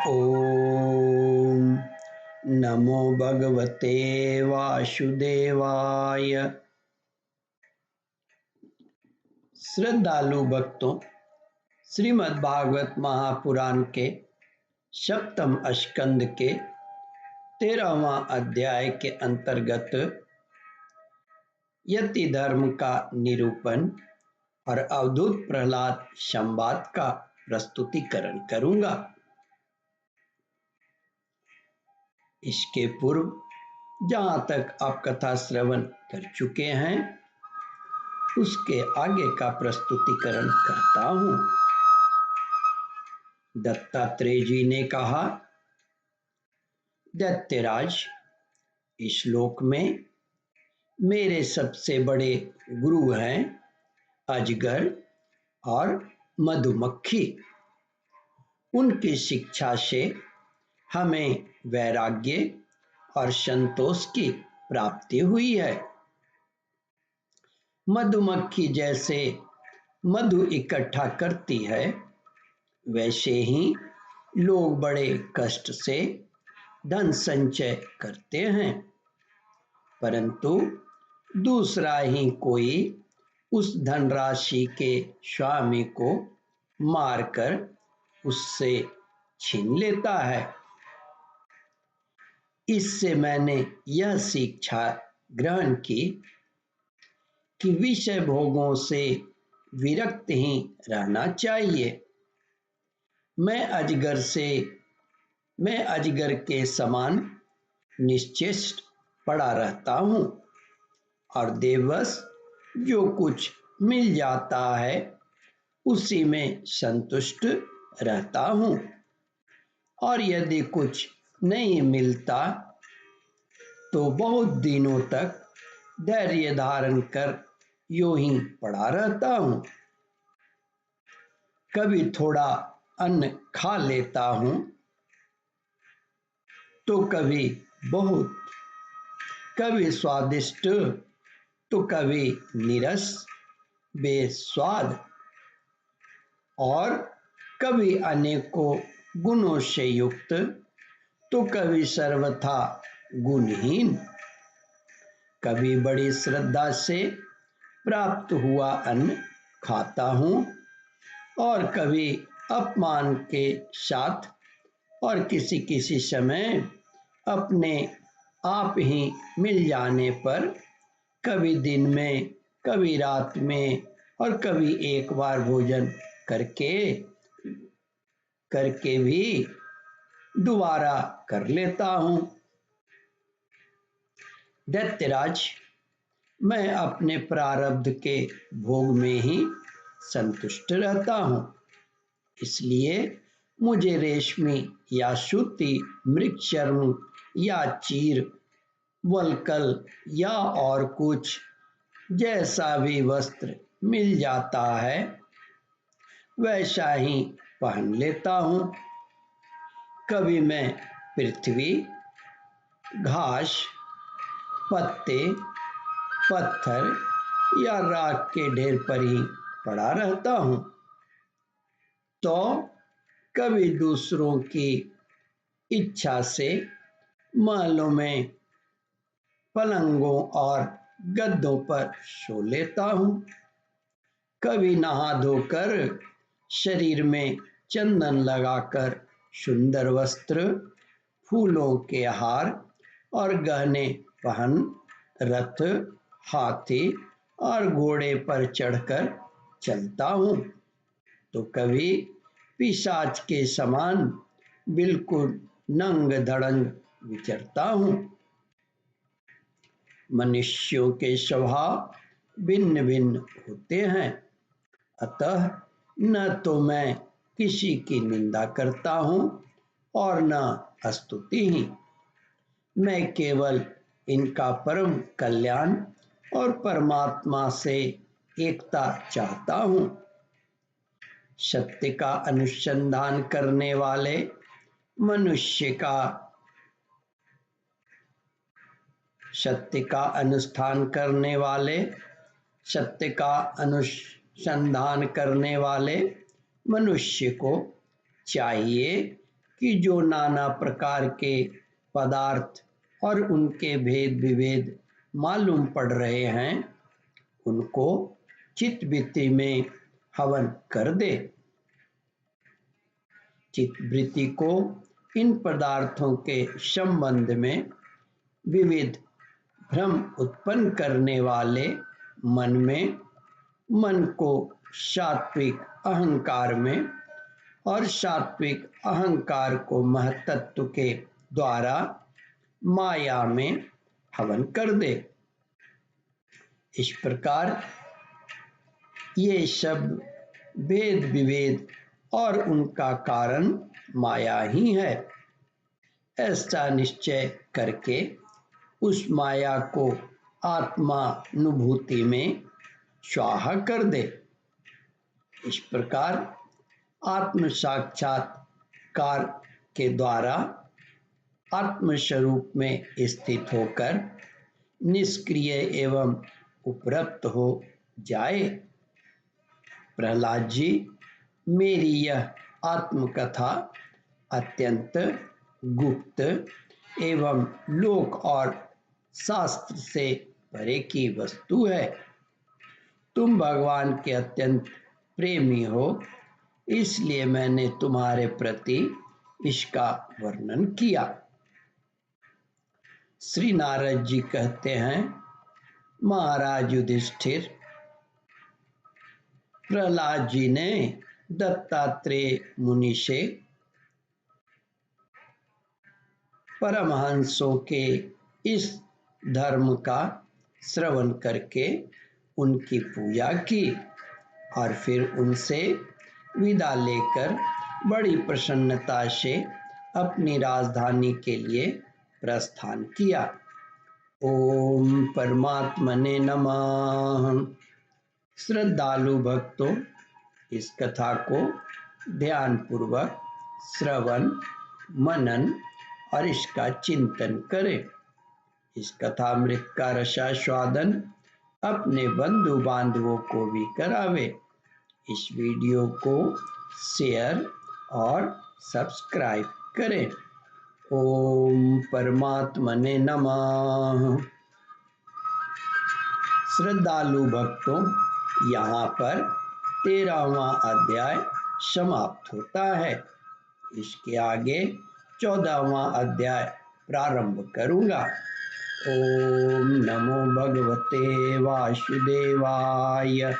ओम नमो भगवते वासुदेवाय। श्रद्धालु भक्तों, श्रीमद् भागवत महापुराण के सप्तम स्कंद के 13वां अध्याय के अंतर्गत यति धर्म का निरूपण और अवधूत प्रहलाद संवाद का प्रस्तुतिकरण करूंगा। इसके पूर्व जहाँ तक आप कथा श्रवण कर चुके हैं उसके आगे का प्रस्तुतिकरण करता हूँ। दत्तात्रेय जी ने कहा, दैत्यराज, इस लोक में मेरे सबसे बड़े गुरु हैं अजगर और मधुमक्खी। उनकी शिक्षा से हमें वैराग्य और संतोष की प्राप्ति हुई है। मधुमक्खी जैसे मधु इकट्ठा करती है, वैसे ही लोग बड़े कष्ट से धन संचय करते हैं, परंतु दूसरा ही कोई उस धनराशि के स्वामी को मारकर उससे छीन लेता है। इससे मैंने यह शिक्षा ग्रहण की कि विषय भोगों से विरक्त ही रहना चाहिए। मैं अजगर के समान निश्चेष्ट पड़ा रहता हूँ और देववश जो कुछ मिल जाता है उसी में संतुष्ट रहता हूँ, और यदि कुछ नहीं मिलता तो बहुत दिनों तक धैर्य धारण कर यूं ही पड़ा रहता हूँ। कभी थोड़ा अन्न खा लेता हूँ तो कभी बहुत, कभी स्वादिष्ट तो कभी नीरस बेस्वाद, और कभी अनेकों गुणों से युक्त तो कभी सर्वथा गुणहीन। कभी बड़ी श्रद्धा से प्राप्त हुआ अन्न खाता हूँ और कभी अपमान के साथ, और किसी किसी समय अपने आप ही मिल जाने पर कभी दिन में, कभी रात में, और कभी एक बार भोजन करके भी दोबारा कर लेता हूँ। दैत्यराज, मैं अपने प्रारब्ध के भोग में ही संतुष्ट रहता हूँ, इसलिए मुझे रेशमी या सूती मृगचर्म या चीर वल्कल या और कुछ जैसा भी वस्त्र मिल जाता है वैसा ही पहन लेता हूँ। कभी मैं पृथ्वी, घास, पत्ते, पत्थर या राख के ढेर पर ही पड़ा रहता हूँ, तो कभी दूसरों की इच्छा से महलों में पलंगों और गद्दों पर सो लेता हूँ। कभी नहा धोकर शरीर में चंदन लगाकर सुंदर वस्त्र, फूलों के हार और गहने पहन रथ, हाथी और घोड़े पर चढ़कर चलता हूँ, तो कभी पिशाच के समान बिल्कुल नंग धड़ंग विचरता हूँ। मनुष्यों के स्वभाव भिन्न भिन्न होते हैं, अतः न तो मैं किसी की निंदा करता हूँ और न स्तुति ही। मैं केवल इनका परम कल्याण और परमात्मा से एकता चाहता हूँ। सत्य का अनुसंधान करने वाले मनुष्य का सत्य का अनुष्ठान करने वाले, सत्य का अनुसंधान करने वाले मनुष्य को चाहिए कि जो नाना प्रकार के पदार्थ और उनके भेद विभेद मालूम पड़ रहे हैं उनको चित्तवृत्ति में हवन कर दे। चित्तवृत्ति को इन पदार्थों के संबंध में विविध भ्रम उत्पन्न करने वाले मन को सात्विक अहंकार में और सात्विक अहंकार को महत्त्व के द्वारा माया में हवन कर दे। इस प्रकार ये सब भेद विभेद और उनका कारण माया ही है, ऐसा निश्चय करके उस माया को आत्मानुभूति में स्वाहा कर दे। इस प्रकार आत्म साक्षात्कार के द्वारा आत्मस्वरूप में स्थित होकर निष्क्रिय एवं उपरक्त हो जाए। प्रहलाद जी, मेरी यह आत्मकथा अत्यंत गुप्त एवं लोक और शास्त्र से परे की वस्तु है। तुम भगवान के अत्यंत प्रेमी हो, इसलिए मैंने तुम्हारे प्रति इसका वर्णन किया। श्री नारद जी कहते हैं, महाराज युधिष्ठिर, प्रहलाद जी ने दत्तात्रेय मुनि से परमहंसों के इस धर्म का श्रवण करके उनकी पूजा की और फिर उनसे विदा लेकर बड़ी प्रसन्नता से अपनी राजधानी के लिए प्रस्थान किया। ओम परमात्मने नमः। श्रद्धालु भक्तों, इस कथा को ध्यानपूर्वक श्रवण मनन और इसका चिंतन करें। इस कथामृत का रसास्वादन अपने बंधु बांधवों को भी करावे। इस वीडियो को शेयर और सब्सक्राइब करें। ओम परमात्मने नमः। श्रद्धालु भक्तों, यहाँ पर 13वां अध्याय समाप्त होता है। इसके आगे 14वां अध्याय प्रारंभ करूँगा। ओम नमो भगवते वासुदेवाय।